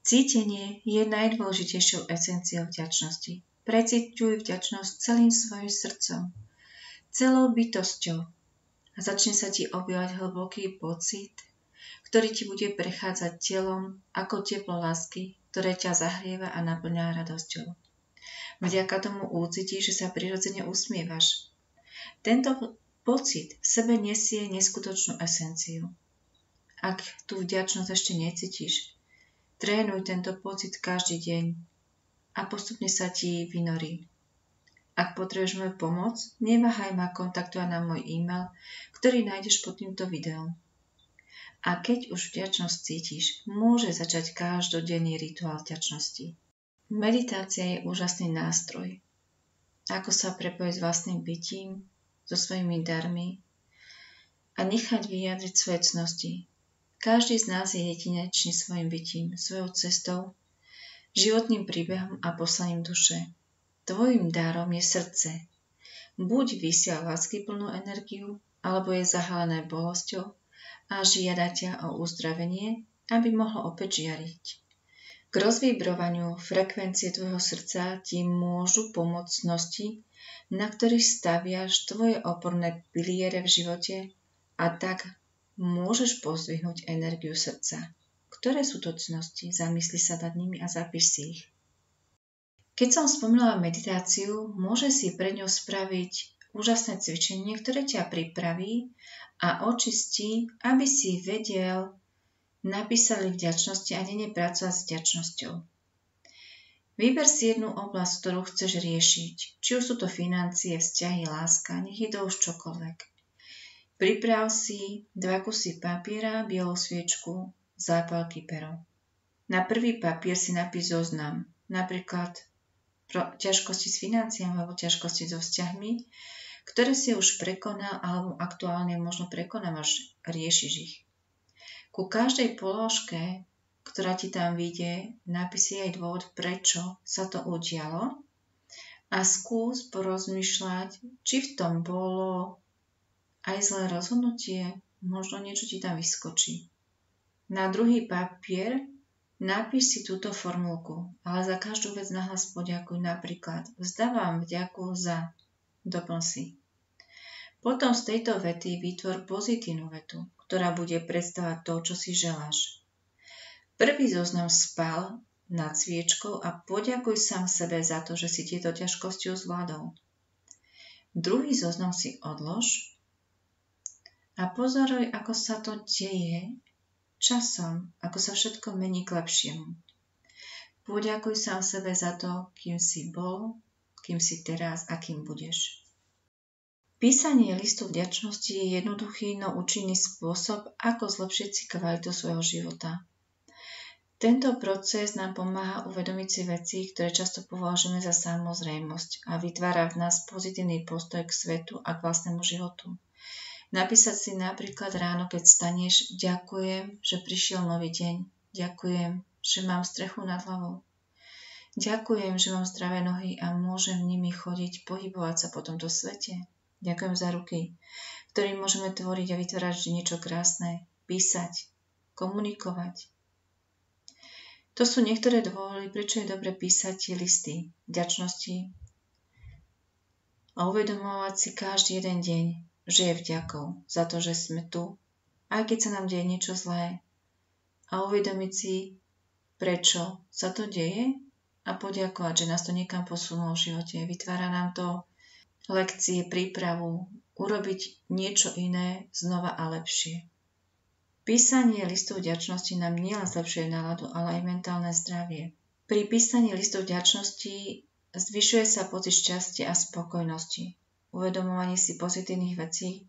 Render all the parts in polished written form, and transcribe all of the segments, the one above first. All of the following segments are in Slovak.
Cítenie je najdôležitejšou esenciou vďačnosti. Preciťuj vďačnosť celým svojim srdcom, celou bytosťou a začne sa ti objavovať hlboký pocit, ktorý ti bude prechádzať telom ako teplo lásky, ktoré ťa zahrieva a naplňa radosťou. Vďaka tomu ucítiš, že sa prirodzene usmievaš. Tento pocit v sebe nesie neskutočnú esenciu. Ak tú vďačnosť ešte necítiš, trénuj tento pocit každý deň a postupne sa ti vynorí. Ak potrebuješ moju pomoc, neváhaj ma kontaktovať na môj e-mail, ktorý nájdeš pod týmto videom. A keď už vďačnosť cítiš, môže začať každodenný rituál vďačnosti. Meditácia je úžasný nástroj, ako sa prepojiť s vlastným bytím, so svojimi darmi a nechať vyjadriť svoje cnosti. Každý z nás je jedinečný svojim bytím, svojou cestou, životným príbehom a poslaním duše. Tvojim darom je srdce. Buď vysiela láskyplnú energiu, alebo je zahalené bolesťou a žiada ťa o uzdravenie, aby mohlo opäť žiariť. K rozvibrovaniu frekvencie tvojho srdca ti môžu pomôcť cnosti, na ktorých staviaš tvoje oporné piliere v živote, a tak môžeš pozdvihnúť energiu srdca. Ktoré sú to cnosti? Zamysli sa nad nimi a zapíš si ich. Keď som spomínala meditáciu, môže si pred ňou spraviť úžasné cvičenie, ktoré ťa pripraví a očistí, aby si vedel napísať vďačnosti a nepracovať s vďačnosťou. Vyber si jednu oblasť, ktorú chceš riešiť, či už sú to financie, vzťahy, láska, nech je to už čokoľvek. Priprav si 2 kusy papiera, bielú sviečku, zápalky, pero. Na prvý papier si napíš zoznam, napríklad ťažkosti s financiami alebo ťažkosti so vzťahmi, ktoré si už prekonal alebo aktuálne možno prekonávaš, riešiš ich. Ku každej položke, ktorá ti tam vyjde, napísi aj dôvod, prečo sa to udialo a skús porozmýšľať, či v tom bolo aj zlé rozhodnutie, možno niečo ti tam vyskočí. Na druhý papier napíš si túto formulku, ale za každú vec nahlas poďakuj, napríklad vzdávam vďaku za, doplň si. Potom z tejto vety vytvor pozitívnu vetu, ktorá bude predstavať to, čo si želáš. Prvý zoznam spál nad sviečkou a poďakuj sám sebe za to, že si tieto ťažkosti zvládol. Druhý zoznam si odlož a pozoruj, ako sa to deje časom, ako sa všetko mení k lepšiemu. Poďakuj sám sebe za to, kým si bol, kým si teraz a kým budeš. Písanie listu vďačnosti je jednoduchý, no účinný spôsob, ako zlepšiť si kvalitu svojho života. Tento proces nám pomáha uvedomiť si veci, ktoré často považujeme za samozrejmosť a vytvára v nás pozitívny postoj k svetu a k vlastnému životu. Napísať si napríklad ráno, keď staneš, ďakujem, že prišiel nový deň, ďakujem, že mám strechu nad hlavou, ďakujem, že mám zdravé nohy a môžem nimi chodiť, pohybovať sa po tomto svete, ďakujem za ruky, ktorým môžeme tvoriť a vytvárať niečo krásne, písať, komunikovať. To sú niektoré dôvody, prečo je dobre písať tie listy vďačnosti a uvedomovať si každý jeden deň, že je vďakou za to, že sme tu, aj keď sa nám deje niečo zlé, a uvedomiť si, prečo sa to deje a poďakovať, že nás to niekam posunulo v živote. Vytvára nám to lekcie, prípravu, urobiť niečo iné znova a lepšie. Písanie listov vďačnosti nám nielen zlepšuje náladu, ale aj mentálne zdravie. Pri písaní listov vďačnosti zvyšuje sa pocit šťastia a spokojnosti. Uvedomovanie si pozitívnych vecí,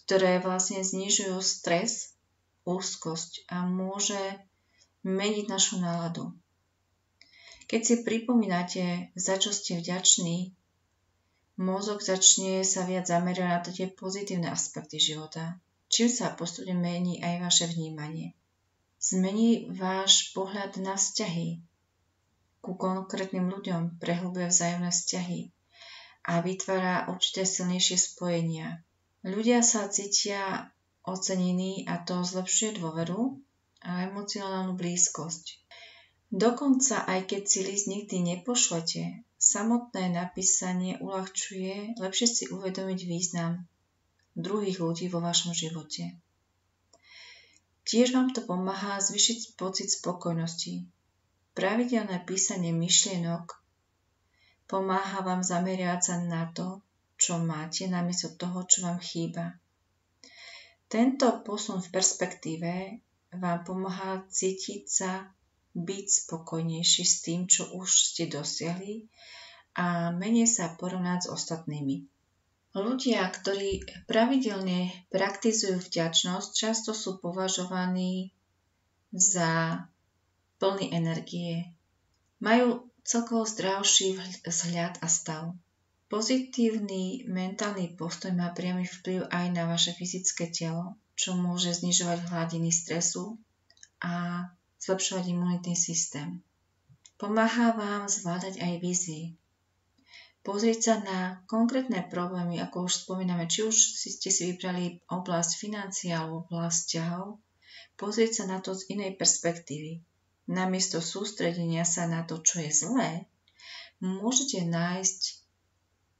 ktoré vlastne znižujú stres, úzkosť a môže meniť našu náladu. Keď si pripomínate, za čo ste vďační, mozog začne sa viac zamerať na tie pozitívne aspekty života, čím sa postupne mení aj vaše vnímanie. Zmení váš pohľad na vzťahy ku konkrétnym ľuďom, prehlbuje vzájomné vzťahy a vytvára určité silnejšie spojenia. Ľudia sa cítia ocenení a to zlepšuje dôveru a emocionálnu blízkosť. Dokonca aj keď si list nikdy nepošlete, samotné napísanie uľahčuje lepšie si uvedomiť význam druhých ľudí vo vašom živote. Tiež vám to pomáha zvýšiť pocit spokojnosti. Pravidelné písanie myšlienok pomáha vám zameriavať sa na to, čo máte, namiesto toho, čo vám chýba. Tento posun v perspektíve vám pomáha cítiť sa byť spokojnejší s tým, čo už ste dosiahli a menej sa porovnať s ostatnými. Ľudia, ktorí pravidelne praktizujú vďačnosť, často sú považovaní za plný energie. Majú celkovo zdravší vzhľad a stav. Pozitívny mentálny postoj má priamy vplyv aj na vaše fyzické telo, čo môže znižovať hladiny stresu a zlepšovať imunitný systém. Pomáha vám zvládať aj vízie. Pozrieť sa na konkrétne problémy, ako už spomíname, či už ste si vybrali oblasť financií alebo oblasť vzťahov, pozrieť sa na to z inej perspektívy. Namiesto sústredenia sa na to, čo je zlé, môžete nájsť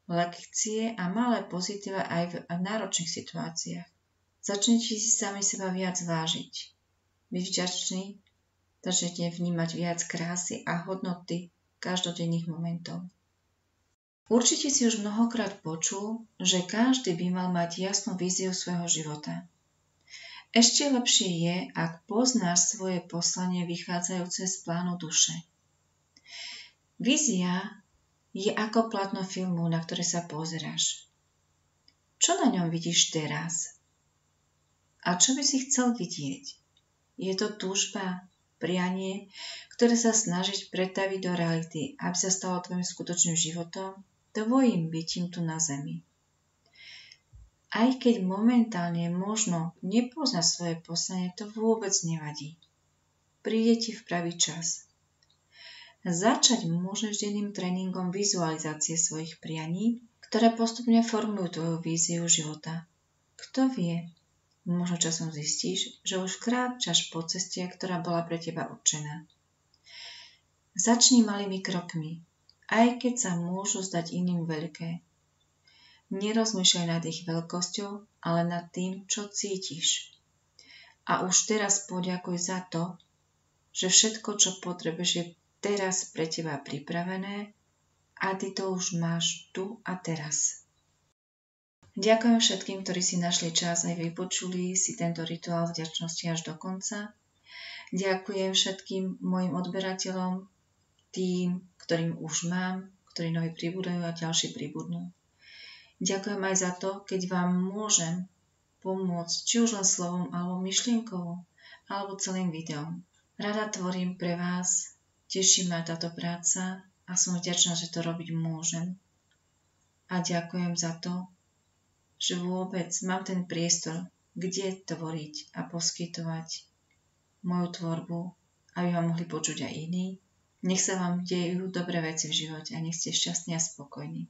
lekcie a malé pozitíva aj v náročných situáciách. Začnite si sami seba viac vážiť. Byť vďačný, začnete vnímať viac krásy a hodnoty každodenných momentov. Určite si už mnohokrát počul, že každý by mal mať jasnú víziu svojho života. Ešte lepšie je, ak poznáš svoje poslanie vychádzajúce z plánu duše. Vízia je ako plátno filmu, na ktoré sa pozeráš. Čo na ňom vidíš teraz? A čo by si chcel vidieť? Je to túžba, prianie, ktoré sa snažiť pretaviť do reality, aby sa stalo tvojim skutočným životom, tvojim bytím tu na zemi. Aj keď momentálne možno nepoznať svoje poslanie, to vôbec nevadí. Príde ti v pravý čas. Začať môžeš denným tréningom vizualizácie svojich prianí, ktoré postupne formujú tvoju víziu života. Kto vie, možno časom zistíš, že už kráčaš po ceste, ktorá bola pre teba určená. Začni malými krokmi, aj keď sa môžu zdať iným veľké. Nerozmýšľaj nad ich veľkosťou, ale nad tým, čo cítiš. A už teraz poďakuj za to, že všetko, čo potrebuješ, je teraz pre teba pripravené a ty to už máš tu a teraz. Ďakujem všetkým, ktorí si našli čas aj vypočuli si tento rituál vďačnosti až do konca. Ďakujem všetkým mojim odberateľom, tým, ktorým už mám, ktorí noví pribúdajú a ďalší pribudnú. Ďakujem aj za to, keď vám môžem pomôcť, či už len slovom, alebo myšlienkou, alebo celým videom. Rada tvorím pre vás, teší ma táto práca a som vďačná, že to robiť môžem. A ďakujem za to, že vôbec mám ten priestor, kde tvoriť a poskytovať moju tvorbu, aby vám mohli počuť aj iní. Nech sa vám dejú dobré veci v živote a nech ste šťastní a spokojní.